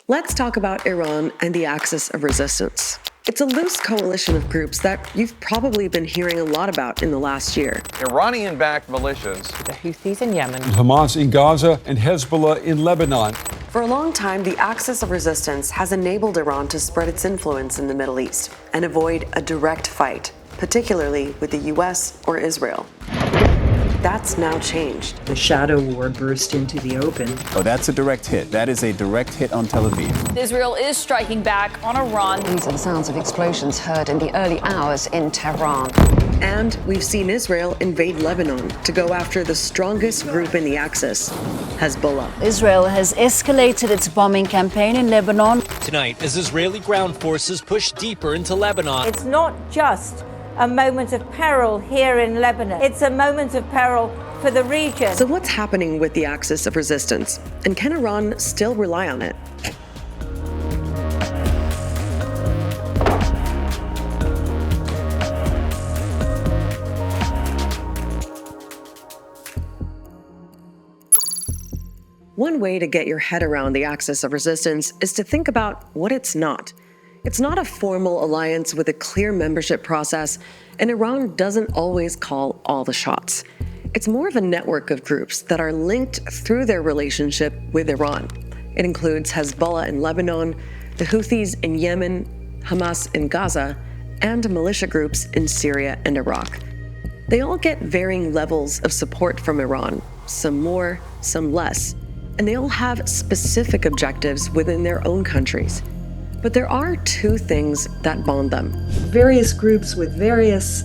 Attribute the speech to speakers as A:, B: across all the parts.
A: Let's talk about Iran and the Axis of Resistance. It's a loose coalition of groups that you've probably been hearing a lot about in the last year.
B: Iranian-backed militias.
C: The Houthis in Yemen.
D: Hamas in Gaza and Hezbollah in Lebanon.
A: For a long time, the Axis of Resistance has enabled Iran to spread its influence in the Middle East and avoid a direct fight, particularly with the U.S. or Israel. That's now changed.
E: The shadow war burst into the open.
F: Oh, that's a direct hit. That is a direct hit on Tel Aviv.
G: Israel is striking back on Iran.
H: These are the sounds of explosions heard in the early hours in Tehran.
A: And we've seen Israel invade Lebanon to go after the strongest group in the Axis, Hezbollah.
I: Israel has escalated its bombing campaign in Lebanon.
J: Tonight, as Israeli ground forces push deeper into Lebanon.
K: It's not just a moment of peril here in Lebanon. It's a moment of peril for the region.
A: So what's happening with the Axis of Resistance? And can Iran still rely on it? One way to get your head around the Axis of Resistance is to think about what it's not. It's not a formal alliance with a clear membership process, and Iran doesn't always call all the shots. It's more of a network of groups that are linked through their relationship with Iran. It includes Hezbollah in Lebanon, the Houthis in Yemen, Hamas in Gaza, and militia groups in Syria and Iraq. They all get varying levels of support from Iran, some more, some less, and they all have specific objectives within their own countries. But there are two things that bond them.
E: Various groups with various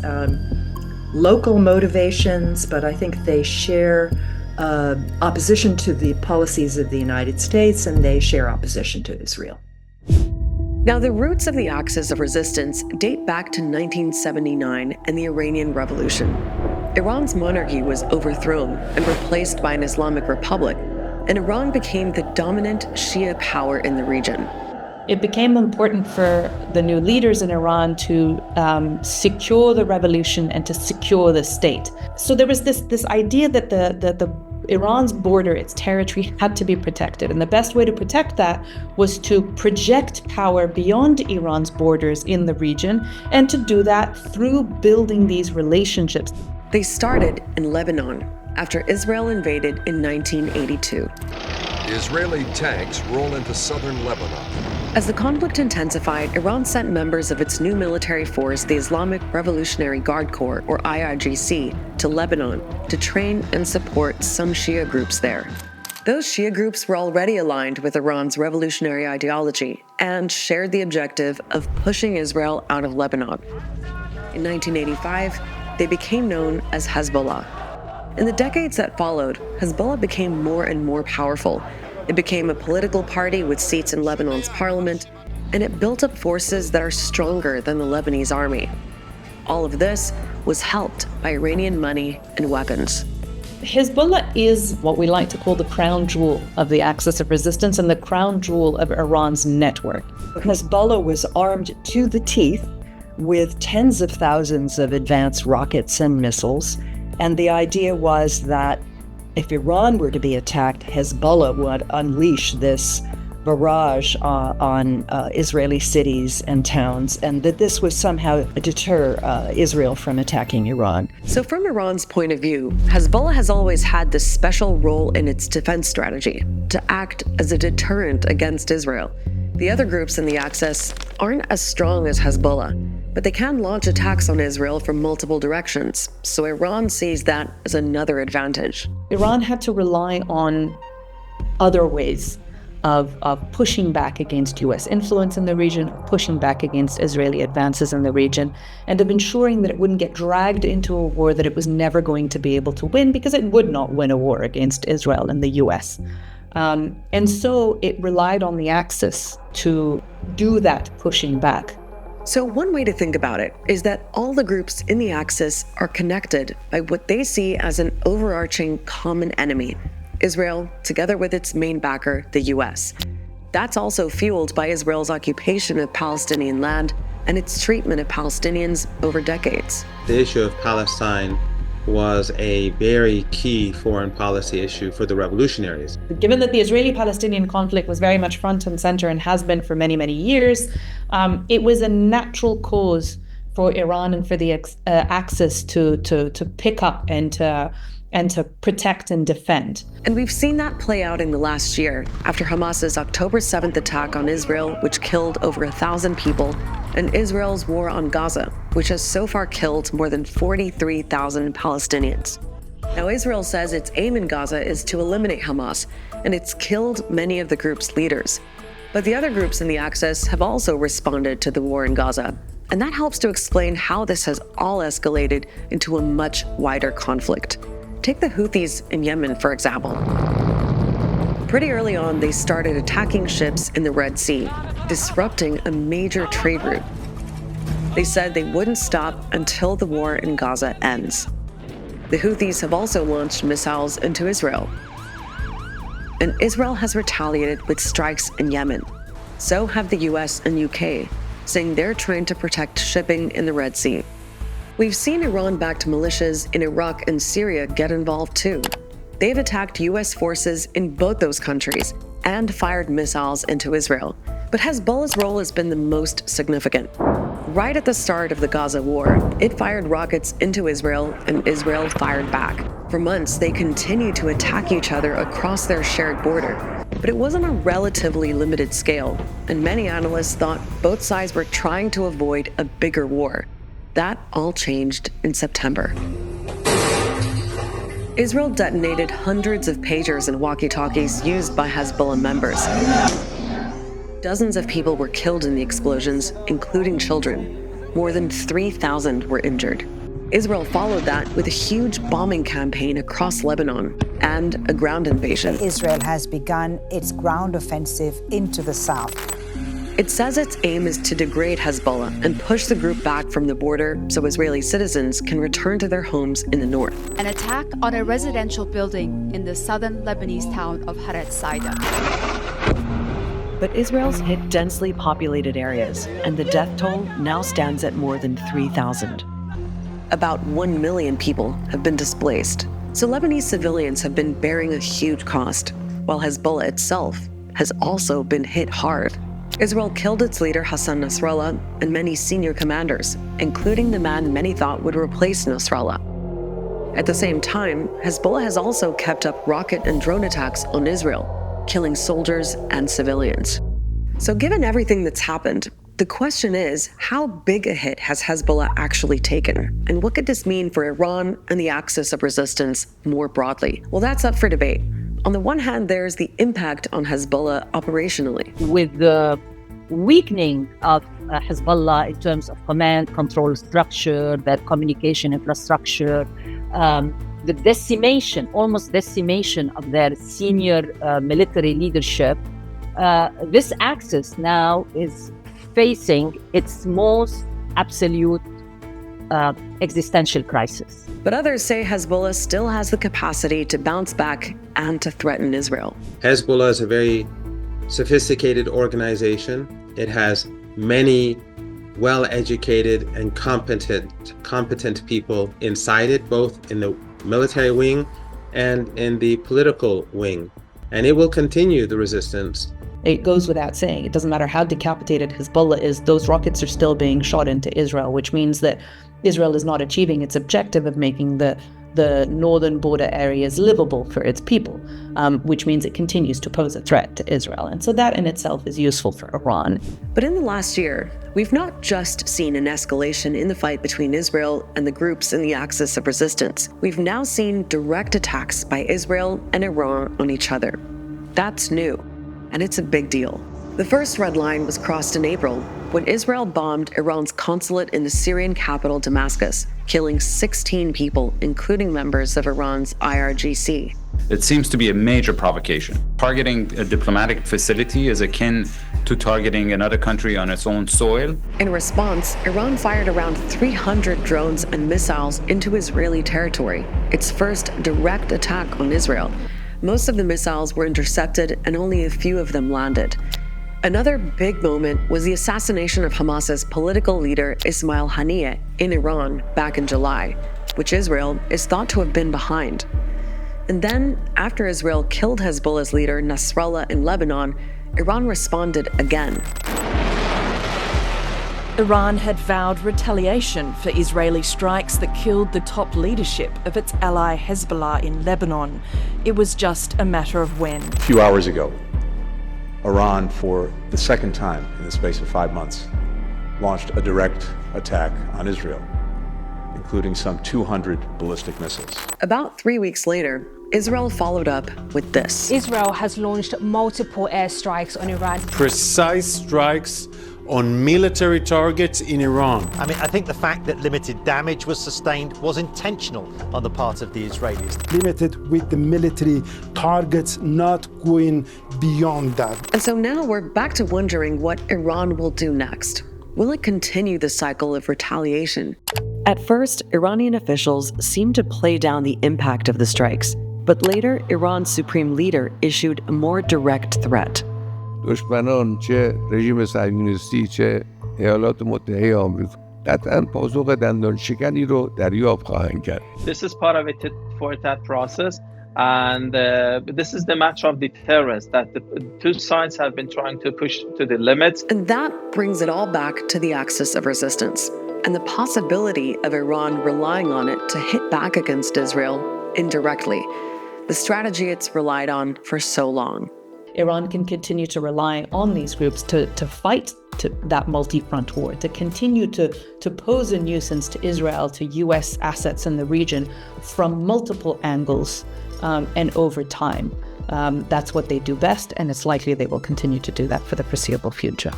E: local motivations, but I think they share opposition to the policies of the United States, and they share opposition to Israel.
A: Now, the roots of the Axis of Resistance date back to 1979 and the Iranian Revolution. Iran's monarchy was overthrown and replaced by an Islamic republic, and Iran became the dominant Shia power in the region.
C: It became important for the new leaders in Iran to secure the revolution and to secure the state. So there was this idea that the Iran's border, its territory, had to be protected. And the best way to protect that was to project power beyond Iran's borders in the region, and to do that through building these relationships.
A: They started in Lebanon after Israel invaded in 1982.
L: Israeli tanks roll into southern Lebanon.
A: As the conflict intensified, Iran sent members of its new military force, the Islamic Revolutionary Guard Corps, or IRGC, to Lebanon to train and support some Shia groups there. Those Shia groups were already aligned with Iran's revolutionary ideology and shared the objective of pushing Israel out of Lebanon. In 1985, they became known as Hezbollah. In the decades that followed, Hezbollah became more and more powerful. It became a political party with seats in Lebanon's parliament, and it built up forces that are stronger than the Lebanese army. All of this was helped by Iranian money and weapons.
C: Hezbollah is what we like to call the crown jewel of the Axis of Resistance and the crown jewel of Iran's network.
E: Hezbollah was armed to the teeth with tens of thousands of advanced rockets and missiles. And the idea was that if Iran were to be attacked, Hezbollah would unleash this barrage on Israeli cities and towns, and that this would somehow deter Israel from attacking Iran.
A: So from Iran's point of view, Hezbollah has always had this special role in its defense strategy to act as a deterrent against Israel. The other groups in the Axis aren't as strong as Hezbollah, but they can launch attacks on Israel from multiple directions, so Iran sees that as another advantage.
C: Iran had to rely on other ways of pushing back against U.S. influence in the region, pushing back against Israeli advances in the region, and of ensuring that it wouldn't get dragged into a war that it was never going to be able to win, because it would not win a war against Israel and the U.S. And so it relied on the Axis to do that pushing back.
A: So one way to think about it is that all the groups in the Axis are connected by what they see as an overarching common enemy, Israel, together with its main backer, the US. That's also fueled by Israel's occupation of Palestinian land and its treatment of Palestinians over decades.
M: The issue of Palestine was a very key foreign policy issue for the revolutionaries.
C: Given that the Israeli-Palestinian conflict was very much front and center and has been for many, many years, it was a natural cause for Iran and for the Axis to pick up and to protect and defend.
A: And we've seen that play out in the last year after Hamas's October 7th attack on Israel, which killed over 1,000 people, and Israel's war on Gaza, which has so far killed more than 43,000 Palestinians. Now, Israel says its aim in Gaza is to eliminate Hamas, and it's killed many of the group's leaders. But the other groups in the Axis have also responded to the war in Gaza, and that helps to explain how this has all escalated into a much wider conflict. Take the Houthis in Yemen, for example. Pretty early on, they started attacking ships in the Red Sea, disrupting a major trade route. They said they wouldn't stop until the war in Gaza ends. The Houthis have also launched missiles into Israel. And Israel has retaliated with strikes in Yemen. So have the US and UK, saying they're trying to protect shipping in the Red Sea. We've seen Iran-backed militias in Iraq and Syria get involved too. They've attacked US forces in both those countries and fired missiles into Israel. But Hezbollah's role has been the most significant. Right at the start of the Gaza war, it fired rockets into Israel and Israel fired back. For months, they continued to attack each other across their shared border. But it was on a relatively limited scale, and many analysts thought both sides were trying to avoid a bigger war. That all changed in September. Israel detonated hundreds of pagers and walkie-talkies used by Hezbollah members. Dozens of people were killed in the explosions, including children. More than 3,000 were injured. Israel followed that with a huge bombing campaign across Lebanon and a ground invasion.
N: Israel has begun its ground offensive into the south.
A: It says its aim is to degrade Hezbollah and push the group back from the border so Israeli citizens can return to their homes in the north.
O: An attack on a residential building in the southern Lebanese town of Haret Saida.
E: But Israel's hit densely populated areas, and the death toll now stands at more than 3,000.
A: About 1 million people have been displaced. So Lebanese civilians have been bearing a huge cost, while Hezbollah itself has also been hit hard. Israel killed its leader Hassan Nasrallah and many senior commanders, including the man many thought would replace Nasrallah. At the same time, Hezbollah has also kept up rocket and drone attacks on Israel, killing soldiers and civilians. So given everything that's happened, the question is, how big a hit has Hezbollah actually taken? And what could this mean for Iran and the axis of resistance more broadly? Well, that's up for debate. On the one hand, there's the impact on Hezbollah operationally.
P: With the weakening of Hezbollah in terms of command control structure, their communication infrastructure, the decimation, almost decimation of their senior military leadership, this axis now is facing its most absolute existential crisis.
A: But others say Hezbollah still has the capacity to bounce back and to threaten Israel.
M: Hezbollah is a very sophisticated organization. It has many well-educated and competent people inside it, both in the military wing and in the political wing. And it will continue the resistance.
C: It goes without saying, it doesn't matter how decapitated Hezbollah is, those rockets are still being shot into Israel, which means that Israel is not achieving its objective of making the northern border areas livable for its people, which means it continues to pose a threat to Israel. And so that in itself is useful for Iran.
A: But in the last year, we've not just seen an escalation in the fight between Israel and the groups in the axis of resistance. We've now seen direct attacks by Israel and Iran on each other. That's new, and it's a big deal. The first red line was crossed in April when Israel bombed Iran's consulate in the Syrian capital Damascus, killing 16 people, including members of Iran's IRGC.
Q: It seems to be a major provocation. Targeting a diplomatic facility is akin to targeting another country on its own soil.
A: In response, Iran fired around 300 drones and missiles into Israeli territory, its first direct attack on Israel. Most of the missiles were intercepted and only a few of them landed. Another big moment was the assassination of Hamas's political leader Ismail Haniyeh in Iran back in July, which Israel is thought to have been behind. And then, after Israel killed Hezbollah's leader Nasrallah in Lebanon, Iran responded again.
R: Iran had vowed retaliation for Israeli strikes that killed the top leadership of its ally Hezbollah in Lebanon. It was just a matter of when.
S: A few hours ago, Iran, for the second time in the space of 5 months, launched a direct attack on Israel, including some 200 ballistic missiles.
A: About 3 weeks later, Israel followed up with this.
T: Israel has launched multiple airstrikes on Iran.
U: Precise strikes on military targets in Iran.
V: I think the fact that limited damage was sustained was intentional on the part of the Israelis.
W: Limited with the military targets, not going beyond that.
A: And so now we're back to wondering what Iran will do next. Will it continue the cycle of retaliation? At first, Iranian officials seemed to play down the impact of the strikes, but later, Iran's supreme leader issued a more direct threat.
X: دشمنان چه رژیم صهیونیستی چه ایالات متحده آمریکا قطعاً پاسخ دندان شکنی رو دریافت خواهند کرد.
Y: This is part of a tit-for-tat process, and this is the matter of deterrence that the two sides have been trying to push to the limits.
A: And that brings it all back to the axis of resistance and the possibility of Iran relying on it to hit back against Israel indirectly, the strategy it's relied on for so long.
C: Iran can continue to rely on these groups to fight that multi-front war, to continue to pose a nuisance to Israel, to U.S. assets in the region from multiple angles and over time. That's what they do best, and it's likely they will continue to do that for the foreseeable future.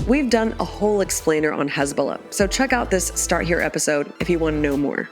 A: We've done a whole explainer on Hezbollah, so check out this Start Here episode if you want to know more.